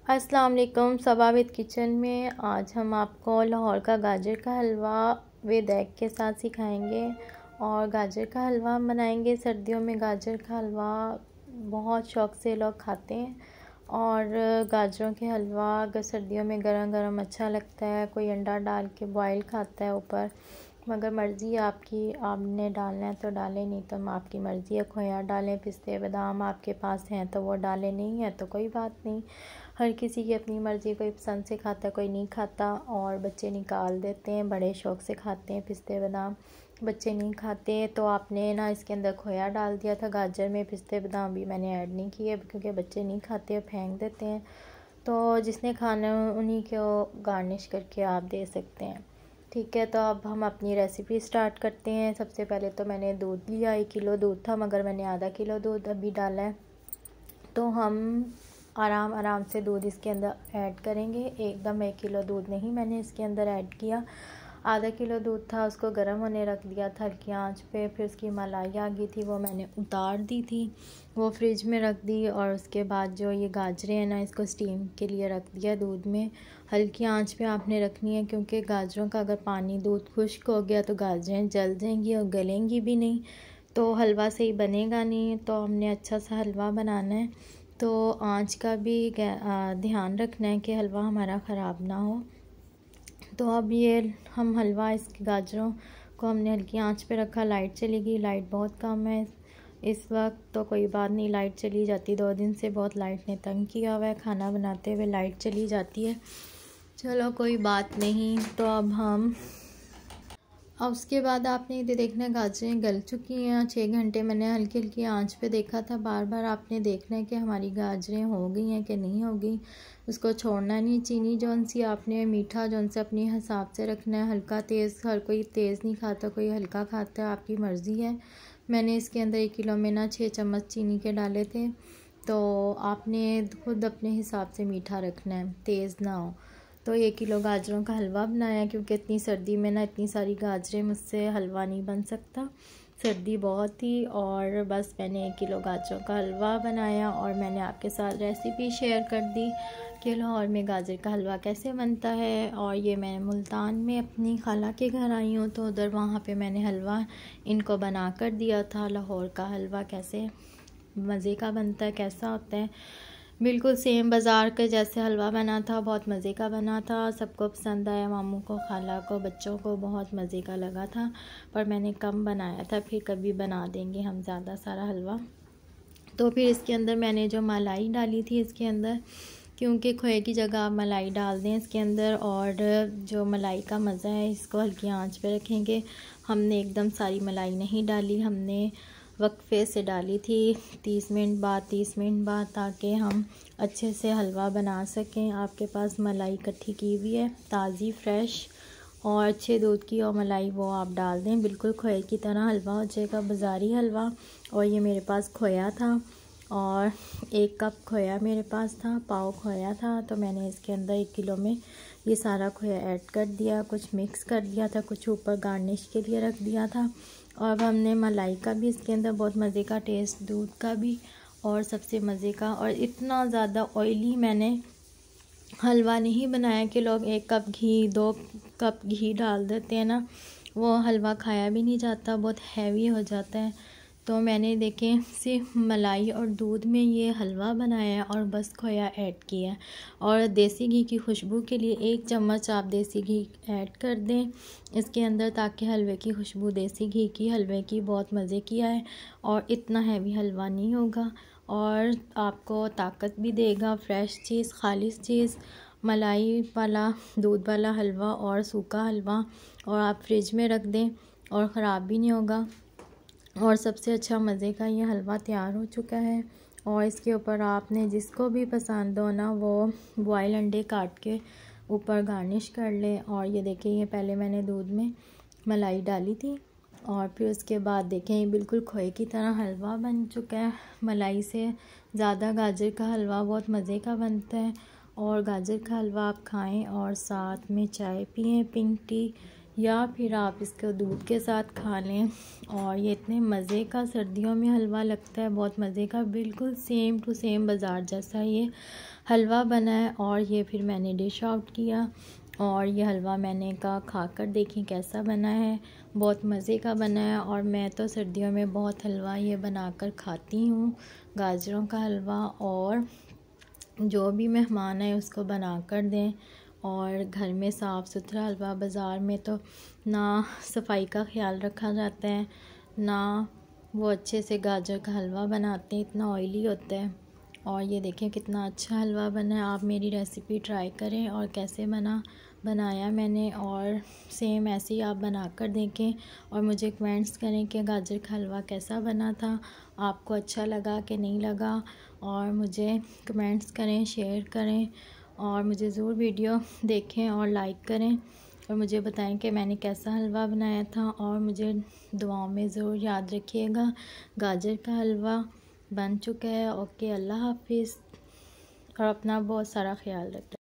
अस्सलाम वालेकुम। सबाविद किचन में आज हम आपको लाहौर का गाजर का हलवा विद एग के साथ सिखाएंगे। और गाजर का हलवा हम बनाएंगे। सर्दियों में गाजर का हलवा बहुत शौक़ से लोग खाते हैं और गाजरों के हलवा अगर सर्दियों में गरम गरम अच्छा लगता है। कोई अंडा डाल के बॉयल खाता है ऊपर, मगर मर्ज़ी है आपकी, आपने डालना है तो डालें, नहीं तो आपकी मर्ज़ी है। खोया डालें, पिस्ते बादाम आपके पास हैं तो वो डालें, नहीं है तो कोई बात नहीं। हर किसी की अपनी मर्ज़ी, कोई पसंद से खाता है कोई नहीं खाता। और बच्चे निकाल देते हैं, बड़े शौक़ से खाते हैं पिस्ते बादाम, बच्चे नहीं खाते। तो आपने ना इसके अंदर खोया डाल दिया था गाजर में, पिस्ते बादाम भी मैंने ऐड नहीं किए क्योंकि बच्चे नहीं खाते, फेंक देते हैं। तो जिसने खाना उन्हीं को गार्निश करके आप दे सकते हैं। ठीक है, तो अब हम अपनी रेसिपी स्टार्ट करते हैं। सबसे पहले तो मैंने दूध लिया, 1 किलो दूध था मगर मैंने आधा किलो दूध अभी डाला है। तो हम आराम से दूध इसके अंदर ऐड करेंगे। एकदम 1 किलो दूध नहीं मैंने इसके अंदर ऐड किया, आधा किलो दूध था, उसको गर्म होने रख दिया था हल्की आंच पे। फिर उसकी मलाई आ गई थी, वो मैंने उतार दी थी, वो फ्रिज में रख दी। और उसके बाद जो ये गाजरें हैं ना, इसको स्टीम के लिए रख दिया दूध में। हल्की आंच पे आपने रखनी है क्योंकि गाजरों का अगर पानी दूध खुश्क हो गया तो गाजरें जल जाएंगी और गलेंगी भी नहीं, तो हलवा सही बनेगा नहीं। तो हमने अच्छा सा हलवा बनाना है, तो आंच का भी ध्यान रखना है कि हलवा हमारा ख़राब ना हो। तो अब ये हम हलवा, इस गाजरों को हमने हल्की आंच पे रखा। लाइट चली गई, लाइट बहुत कम है इस वक्त, तो कोई बात नहीं, लाइट चली जाती। 2 दिन से बहुत लाइट ने तंग किया हुआ है, खाना बनाते हुए लाइट चली जाती है। चलो कोई बात नहीं। तो अब उसके बाद आपने ये देखना है गाजरें गल चुकी हैं। 6 घंटे मैंने हल्की हल्की आंच पे देखा था, बार बार आपने देखना है कि हमारी गाजरें हो गई हैं कि नहीं हो गई। उसको छोड़ना नहीं। चीनी जौन सी आपने, मीठा जौन से अपने हिसाब से रखना है। हल्का तेज़, हर कोई तेज़ नहीं खाता, कोई हल्का खाता है, आपकी मर्ज़ी है। मैंने इसके अंदर 1 किलो में ना 6 चम्मच चीनी के डाले थे। तो आपने खुद अपने हिसाब से मीठा रखना है, तेज़ ना हो। तो 1 किलो गाजरों का हलवा बनाया क्योंकि इतनी सर्दी में ना इतनी सारी गाजरें मुझसे हलवा नहीं बन सकता, सर्दी बहुत थी। और बस मैंने 1 किलो गाजरों का हलवा बनाया और मैंने आपके साथ रेसिपी शेयर कर दी कि लाहौर में गाजर का हलवा कैसे बनता है। और ये मैं मुल्तान में अपनी खाला के घर आई हूँ, तो उधर वहाँ पे मैंने हलवा इनको बना कर दिया था। लाहौर का हलवा कैसे मज़े का बनता है, कैसा होता है, बिल्कुल सेम बाज़ार के जैसे हलवा बना था, बहुत मज़े का बना था। सबको पसंद आया, मामू को, खाला को, बच्चों को बहुत मज़े का लगा था। पर मैंने कम बनाया था, फिर कभी बना देंगे हम ज़्यादा सारा हलवा। तो फिर इसके अंदर मैंने जो मलाई डाली थी इसके अंदर, क्योंकि खोए की जगह आप मलाई डाल दें इसके अंदर, और जो मलाई का मज़ा है इसको हल्की आंच पे रखेंगे। हमने एकदम सारी मलाई नहीं डाली, हमने वक्फे से डाली थी 30 मिनट बाद ताकि हम अच्छे से हलवा बना सकें। आपके पास मलाई इकट्ठी की हुई है, ताज़ी फ्रेश और अच्छे दूध की और मलाई, वो आप डाल दें, बिल्कुल खोए की तरह हलवा हो जाएगा, बाज़ारी हलवा। और ये मेरे पास खोया था और 1 कप खोया मेरे पास था, पाव खोया था। तो मैंने इसके अंदर 1 किलो में ये सारा खोया ऐड कर दिया, कुछ मिक्स कर दिया था, कुछ ऊपर गार्निश के लिए रख दिया था। और अब हमने मलाई का भी इसके अंदर बहुत मज़े का टेस्ट, दूध का भी, और सबसे मज़े का। और इतना ज़्यादा ऑयली मैंने हलवा नहीं बनाया कि लोग 1 कप घी, 2 कप घी डाल देते हैं ना, वो हलवा खाया भी नहीं जाता, बहुत हैवी हो जाता है। तो मैंने देखें सिर्फ मलाई और दूध में ये हलवा बनाया है और बस खोया ऐड किया है। और देसी घी की खुशबू के लिए 1 चम्मच आप देसी घी ऐड कर दें इसके अंदर, ताकि हलवे की खुशबू देसी घी की, हलवे की बहुत मज़े की आए और इतना हैवी हलवा नहीं होगा और आपको ताकत भी देगा। फ्रेश चीज़, खालिश चीज़, मलाई वाला, दूध वाला हलवा और सूखा हलवा, और आप फ्रिज में रख दें और ख़राब भी नहीं होगा। और सबसे अच्छा मज़े का ये हलवा तैयार हो चुका है। और इसके ऊपर आपने जिसको भी पसंद हो ना, वो बॉयल अंडे काट के ऊपर गार्निश कर ले। और ये देखें, ये पहले मैंने दूध में मलाई डाली थी और फिर उसके बाद देखें ये बिल्कुल खोए की तरह हलवा बन चुका है। मलाई से ज़्यादा गाजर का हलवा बहुत मज़े का बनता है। और गाजर का हलवा आप खाएं और साथ में चाय पिएं, पिंक टी, या फिर आप इसको दूध के साथ खा लें। और ये इतने मज़े का सर्दियों में हलवा लगता है, बहुत मज़े का, बिल्कुल सेम टू सेम बाज़ार जैसा ये हलवा बना है और ये फिर मैंने डिश आउट किया। और ये हलवा मैंने कहा खाकर देखें कैसा बना है, बहुत मज़े का बना है। और मैं तो सर्दियों में बहुत हलवा ये बनाकर खाती हूँ, गाजरों का हलवा। और जो भी मेहमान है उसको बना कर दें। और घर में साफ़ सुथरा हलवा, बाज़ार में तो ना सफाई का ख्याल रखा जाता है, ना वो अच्छे से गाजर का हलवा बनाते हैं, इतना ऑयली होता है। और ये देखें कितना अच्छा हलवा बना है। आप मेरी रेसिपी ट्राई करें और कैसे बनाया मैंने, और सेम ऐसे ही आप बना कर देखें और मुझे कमेंट्स करें कि गाजर का हलवा कैसा बना था, आपको अच्छा लगा कि नहीं लगा। और मुझे कमेंट्स करें, शेयर करें और मुझे ज़रूर वीडियो देखें और लाइक करें और मुझे बताएं कि मैंने कैसा हलवा बनाया था। और मुझे दुआओं में ज़रूर याद रखिएगा। गाजर का हलवा बन चुका है। ओके, अल्लाह हाफिज़ और अपना बहुत सारा ख्याल रखें।